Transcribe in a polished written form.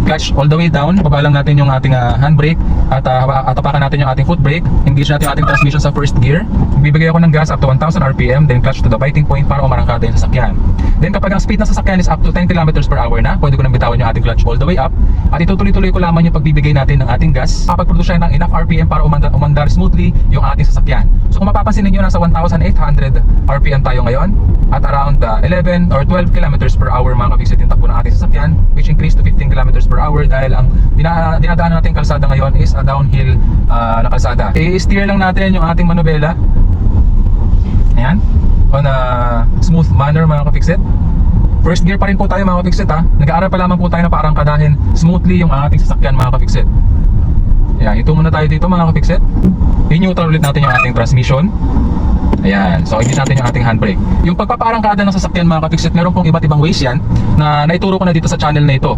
clutch all the way down. Baba lang natin yung ating handbrake at tapakan natin yung ating foot brake. Engage natin yung ating transmission sa first gear. Bibigay ako ng gas up to 1000 RPM, then clutch to the biting point para umarangkada yung sasakyan. Then kapag ang speed ng sasakyan is up to 10 km per hour na, pwede ko nang bitawan yung ating clutch all the way up. At itutuloy-tuloy ko lamang yung pagbibigay natin ng ating gas. Kapag-produce siya ng enough RPM para umandar smoothly yung ating sasakyan. So kung mapapansin ninyo, nasa 1,800 RPM tayo ngayon at around 11 or 12 kilometers per hour mga ka-fixit yung takbo ng ating sasakyan, which increased to 15 kilometers per hour dahil ang dinadaan natin kalsada ngayon is a downhill na kalsada. I-steer lang natin yung ating manubela. Ayan, on a smooth manner mga ka-fixit. First gear pa rin po tayo mga ka-fixit ha. Nag-aaral pa lamang po tayo na parang kadahin smoothly yung ating sasakyan mga ka-fixit. Ayan, ito muna tayo dito mga ka-fixit. I-neutral ulit natin yung ating transmission. Ayan, so engage natin yung ating handbrake. Yung pagpaparangkada ng sasakyan mga ka-fixit, meron pong iba't ibang ways yan na naituro ko na dito sa channel na ito.